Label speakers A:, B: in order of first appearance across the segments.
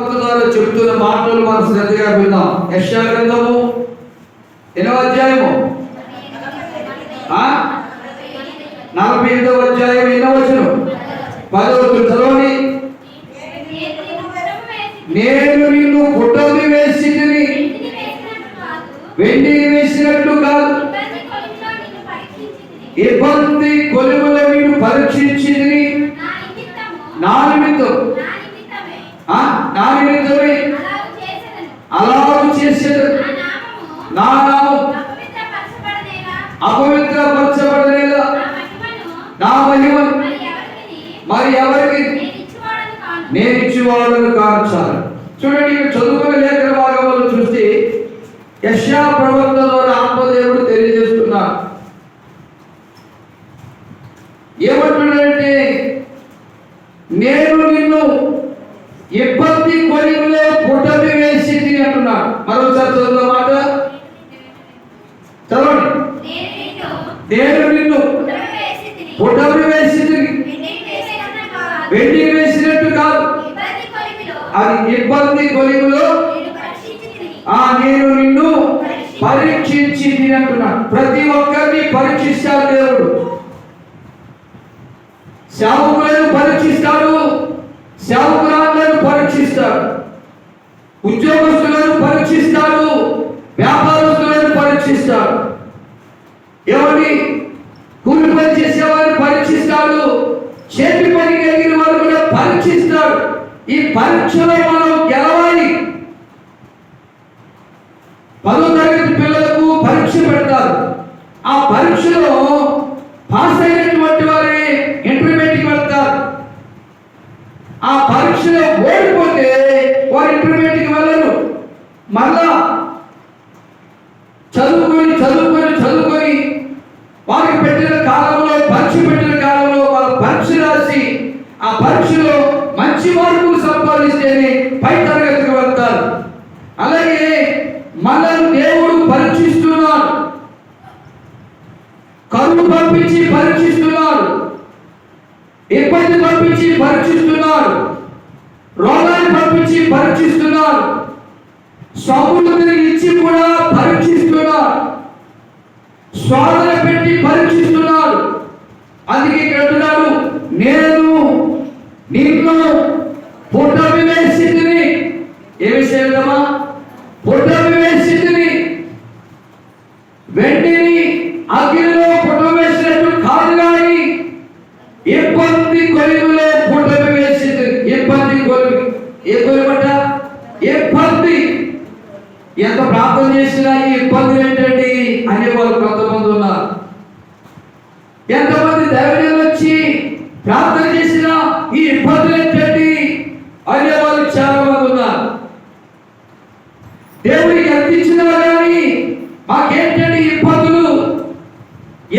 A: ద్వారా చెప్తున్న మాటలు మనం శ్రద్ధగా విందాం. యెషయా గ్రంథము 8వ అధ్యాయము 48వ అధ్యాయం 8వ వచనం 10వ వచనం చదవండి. నేను నిన్ను పుటమి వేసితిని, వెండిని వేసినట్లు కాదు, ఇబ్బంది కొలుములో నిన్ను పరీక్షించితిని. నా నిమిత్తమే అలాగూ చేసేదను. నా నామం అపవిత్రపరచబడనేలా నా మహిమను మరి ఎవరికి నేను ఇచ్చేవాడను కాను. చాలు చూడండి, చదువుకునే లేఖన భాగంలో చూస్తే యెషయా ప్రవక్త ద్వారా ఆత్మదేవుడు తెలియజేస్తున్నారు. ఏమంటున్నాడంటే, నేను నిన్ను ఇబ్బంది కొలిమిలో పుటమి వేసింది అంటున్నాడు. మరోసారి చదువు మాట చదవండి. నేను నిన్ను పుటమి వేసింది, వెండి వేసినట్టు కాదు, అది ఇబ్బంది కొలిమిలో నేను నిన్ను పరీక్షించింది అంటున్నాడు. ప్రతి ఒక్కరిని పరీక్షిస్తాడు దేవుడు. సేవకులను పరీక్షిస్తాడు, సేవకురాలను పరీక్షిస్తాడు, ఉద్యోగస్తులను పరీక్షిస్తాడు, వ్యాపారస్తులను పరీక్షిస్తాడు, ఎవరి కూలి పని చేసేవారిని పరీక్షిస్తాడు, చేతి పని కలిగిన వారు కూడా పరీక్షిస్తాడు. ఈ పరీక్షలో మనం గెలవాలి. 10వ తరగతి పిల్లలకు పరీక్ష పెడతారు. ఆ పరీక్షలో పాస్ అయినటువంటి వారే ఇంటర్మీడియట్కి వెళ్తారు. ఆ పరీక్షలో ఓడిపోతే వారు ఇంటర్మీడియట్కి వెళ్ళరు. మళ్ళా చదువుకొని చదువుకొని చదువుకొని వారికి పెట్టిన కాలంలో, పరీక్ష పెట్టిన కాలంలో వాళ్ళు పరీక్ష రాసి ఆ పరీక్షలో మంచి మార్కులు సంపాదిస్తేనే పై తరగతికి వెళ్తారు. అలాగే మనల్ని దేవుడు పరీక్షిస్తున్నాడు. కరువు పంపించి పరీక్షిస్తున్నాడు, ఇబ్బంది పంపించి పరీక్షిస్తున్నాడు, రోగాన్ని పంపించి పరీక్షిస్తున్నాడు, సమృద్ధిని ఇచ్చి కూడా పరీక్షిస్తున్నాడు, శోధన పెట్టి పరీక్షిస్తున్నాడు. అందుకే ఇక్కడ అంటున్నాడు, నేను నిన్ను పుటమి వేసితిని. ఏ విషయమా? పుటమి వేసితిని, వెండిని అగ్నిలో పుటమి వేసినట్టు కాదు, కానీ ఇబ్బంది కొలిమిలో పుటమి వేసితిని. ఇబ్బంది కొలిమి, ఏ కొలిమట? ఇబ్బంది. ఎంత ప్రార్థన చేసినా ఈ ఇబ్బంది ఏంటండి అనేవాళ్ళు కొంతమంది ఉన్నారు. ఎంతమంది దైవజనులు వచ్చి ప్రార్థన చేసినా ఈ ఇబ్బందులు ఏంటండి అనేవాళ్ళు చాలా మంది ఉన్నారు. దేవుడికి ఎంత ఇచ్చినా కానీ మాకేంటండి ఇబ్బందులు,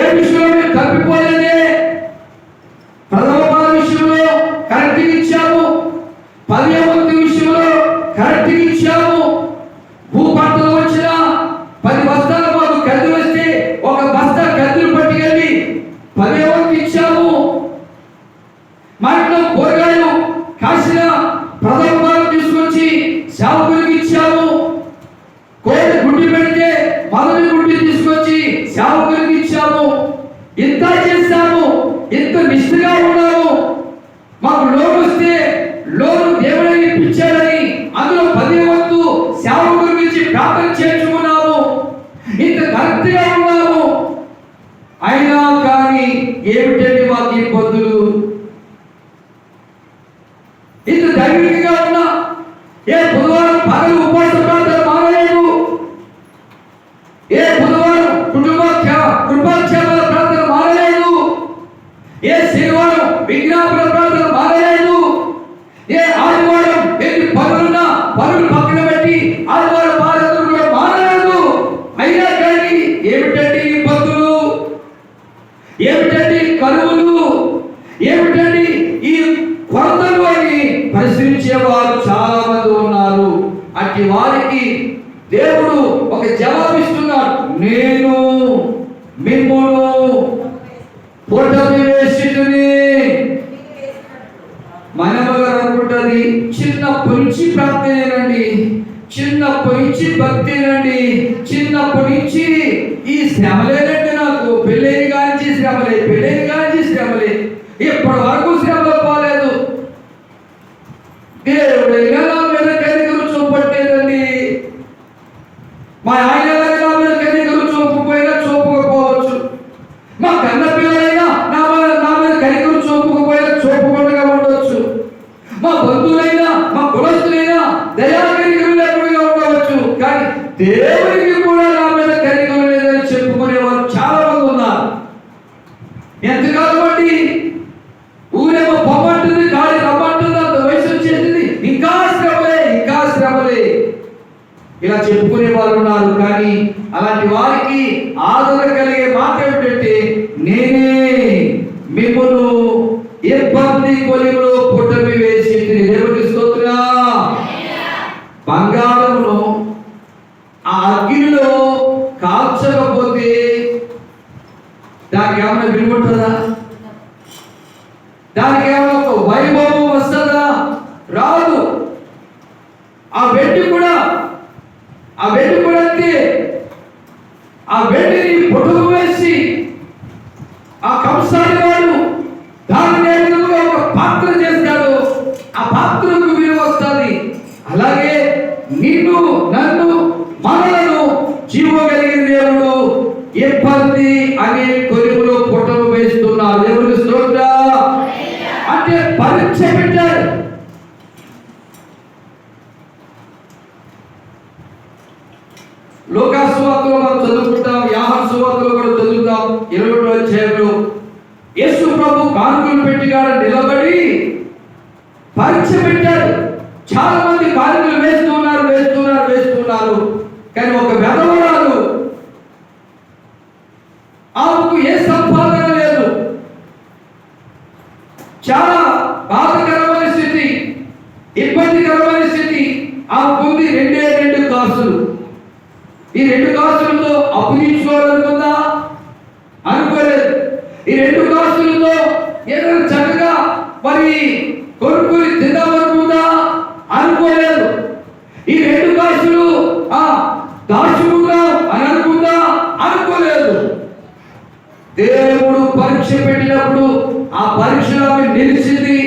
A: ఏ విషయంలో తప్పిపోలేదే. ప్రథమ పద విషయంలో కరెక్ట్గా ఇచ్చాము, 10వ వంతు విషయంలో కరెక్ట్గా ఇచ్చాము. భూపట్టణం వచ్చిన 10 బస్తాల మాకు గద్దెలు వస్తే ఒక బస్తా గద్దెలు పట్టుకెళ్ళి 10వ వంతు ఇచ్చాము. మా ఇంట్లో కూరగాయలు కాసిన ప్రథమ భాగం తీసుకొచ్చి సేవకులకు ఇచ్చాము. కోడి గుడ్డి పెడితే మొదటి గుడ్డి తీసుకొచ్చి సేవకులకు ఇచ్చాము. ఇంత చేశాము, ఇంత నిష్ఠగా ఉన్నాము. మాకు లోన్ వస్తే లోను దేవుడే ఇప్పించాడని అందులో 10వ వంతు సేవకుల గురించి ప్రార్థన చేర్చుకున్నాము. ఇంత కరెక్ట్గా ఉన్నాము. అయినా కానీ ఏమిటండి మాకు ఇబ్బందులు? ఇంత ధైర్యంగా ఉన్నా ఏ బుధవారం పగలు ఉపవాస ప్రార్థన మానలేదు, ఏ బుధవారం కృపాక్షేమాల ప్రార్థన మానలేదు, ఏ శనివారం విజ్ఞాపన ప్రార్థన మానలేదు, ఏ ఆదివారం ఎన్ని పనులున్నా పనులు పక్కన పెట్టి ఆదివారం ప్రార్థన కూడా మానలేదు. అయినా కానీ ఏమిటండి ఇబ్బందులు, ఏమిటండి కరువులు, ఏమిటండి ఈ కొరతలు అని పరిశీలించే వారు చాలా మంది ఉన్నారు. అట్టి వారికి దేవుడు ఒక జవాబిస్తున్నాడు, నేను మిమ్మును పుటమి వేసితిని. మనమగారు అనుకుంటుంది చిన్నప్పటి నుంచి ప్రార్థన చిన్నప్పటి నుంచి భక్తినండి, చిన్నప్పటి నుంచి ఈ శ్రమలేనండి. నాకు పెళ్ళైన కానించి శ్రమలే, పెళ్ళైన కానించి శ్రమలే, ఇప్పటి వరకు శ్రమలు పోలేదు. దేవుడైనా నా మీద కనికరం చూపట్టేదండి. మా ఆయన నా మీద కనికరం చూపకపోయినా చూపకపోవచ్చు. మా కన్న పిల్లలైనా నా మీద కనికరం చూపకపోయినా చూపకుండా ఉండవచ్చు. మా బంధువులైనా మా కులస్తులైనా దయా కనికరం లేకుండా ఉండవచ్చు. కానీ దేవుడికి కూడా నా మీద కనికరం లేదని చెప్పుకునే వారు చాలా మంది ఉన్నారు. ఎంతకాలం అండి? ఊరేమో పొమ్మంటుంది, గాలి రమ్మంటుంది, అంత వయసు వచ్చేసింది, ఇంకా శ్రమలే, ఇంకా శ్రమలే, ఇలా చెప్పుకునే వాళ్ళు ఉన్నారు. కానీ అలాంటి వారికి ఆదరణ కలిగే మాట ఏమిటంటే, నేనే మిమ్మల్ని ఇబ్బంది కొలిలో పుట్టమి వేసి దేవుడికి స్తోత్రం. బంగారమును ఆ అగ్నిలో కాల్చకపోతే దానికి ఏమైనా విలువఉంటుందా? దానికి ఏమైనా ఒక వైభవం వస్తుందా? రాదు. ఆ వెండి కూడా అంతే. ఆ వెండిని పొడుగు వేసి ఆ కంసాలి వాడు దాన్ని ఒక పాత్ర చేస్తాడు, ఆ పాత్రకు విలువ వస్తుంది. అలాగే నిన్ను నన్ను మనలను జీవగలిగిన దేవుడు ఇబ్బంది అనే కొలువులో పొట్టలు వేస్తున్నారు. దేవుడికి స్తోత్రం. అంటే పరీక్ష పెట్టారు. లోకా సువార్తలో మనం చదువుకుంటాం, యోహాను సువార్తలో కూడా చదువుతాం. 21వ అధ్యాయంలో యేసు ప్రభు కానుకలు పెట్టిగా నిలబడి పరీక్ష పెట్టాడు. చాలా మంది కానుకలు వేస్తున్నారు. కానీ ఒక వెధవరాలు, ఆమెకు ఏ సంపాదన లేదు, చాలా బాధకరమైన స్థితి, ఇబ్బందికరమైన స్థితి. ఆమెకు ఉంది 2 కాసులు. ఈ 2 కాసులతో అప్పు తీర్చుకోవాలనుకుందా? అనుకోలేదు. ఈ 2 కాసులతో ఏదైనా చక్కగా మరి కొనుక్కుని తిందామనుకుందా? అనుకోలేదు. ఈ 2 కాసులు దాచుకుందాం అని అనుకుందా? అనుకోలేదు. దేవుడు పరీక్ష పెట్టినప్పుడు ఆ పరీక్షలో ఆమె నిలిచింది,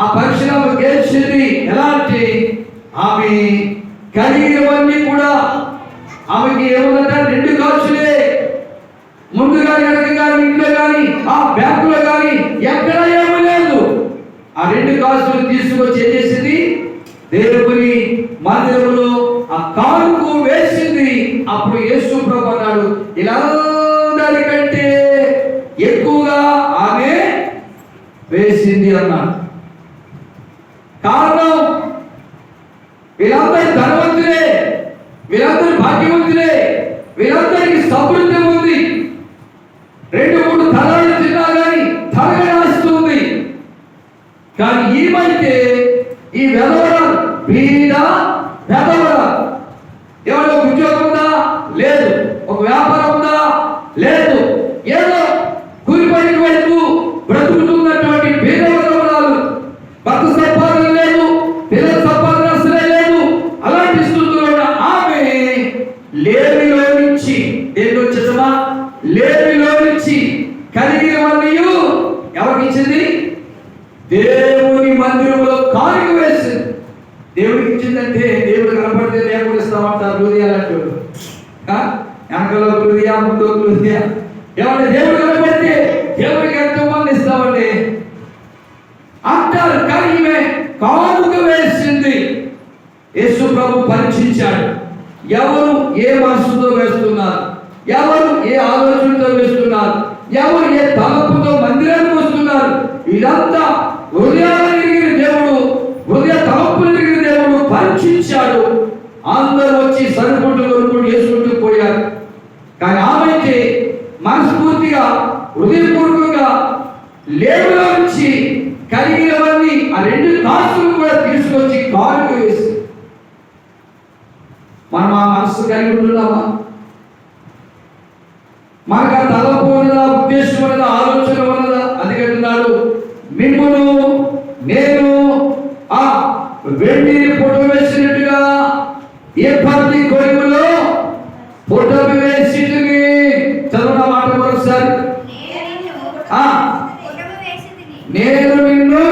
A: ఆ పరీక్షలో ఆమె గెలిచింది. ఎలా అంటే ఆమె కలిగినవన్నీ కూడా, ఆమెకి ఏముందంటే 2 కాసులే. ముందు కానీ వెనక కానీ ఇంట్లో కానీ ఆ బ్యాంకులో కానీ ఎక్కడ ఏమీ లేదు. ఆ 2 కాసులు తీసుకొచ్చి ఏం చేసింది? దేవుని మందిరంలో ఆ కానుకు వేసింది. అప్పుడు యేసు ప్రభు అన్నాడు, ఇలాందరికంటే ఎక్కువగా ఆమె వేసింది అన్నాడు. కారణం, వీళ్ళందరూ ధనవంతులే, వీళ్ళందరూ భాగ్యవంతులే, వీళ్ళందరికీ సమృద్ధి ఉంది. 2-3 తరాలు తిన్నా కానీ తరగనాస్తుంది. కానీ ఈమైతే ఈ వెధవరాలు, బీద వెధవరాలు. ఎవరో ఉద్యోగం ఉందా? లేదు. ఒక వ్యాపారం ఉందా? లేదు. ఏదో కూలిపనికి వెళ్తూ బ్రతుకుతున్నటువంటి బీద వెధవరాలు. భర్త సంపాదన లేదు, పిల్లల సంపాదన అసలే లేదు. అలాంటి స్థితిలో ఉన్న ఆమె లేమిలో నుంచి, దేంట్లో వచ్చేసమా? లేమిలో నుంచి కలిగినవన్నీ ఎవరికి ఇచ్చింది? దేవుని మందిరంలో కానుక వేసింది. దేవుడికి ఇచ్చిందంటే దేవుడు కనపడితే దేవుడు ఇస్తామంటారు. హృదయాలంటూ వెనకలో హృదయ, ముందు హృదయ. ఏమంటే దేవుడు కనపడితే దేవుడికి ఎంతో మంది ఇస్తామండి అంటారు. కానీ ఈమె కానుక వేసింది. యేసు ప్రభు పరీక్షించాడు. ఎవరు ఏ మనసుతో వేస్తున్నారు, ఎవరు ఏ ఆలోచనతో వేస్తున్నారు, ఎవరు ఏ తలపుతో మందిరానికి వస్తున్నారు. ఇదంతా హృదయాలను ఎరిగిన దేవుడు, హృదయ తలపులను ఎరిగిన దేవుడు పరీక్షించాడు. అందరూ వచ్చి సరుకుంటూ కొనుక్కుంటూ వేసుకుంటూ పోయారు. కానీ ఆమెకి మనస్ఫూర్తిగా హృదయపూర్వకంగా లేబులో నుంచి కలిగినవన్నీ ఆ 2 కాసులు కూడా తీసుకొచ్చి కానుక వేసి, మనం ఆ మనస్సు కలిగి ఉంటున్నామా? మనకు ఆ తలపు ఉన్నదా, ఉద్దేశం ఉన్నదా, ఆలోచన ఉన్నదా? అందుకంటున్నాడు, మిమ్మును నేను ఆ వెండిని పొట్టు వేసినట్టుగా నేను నిన్ను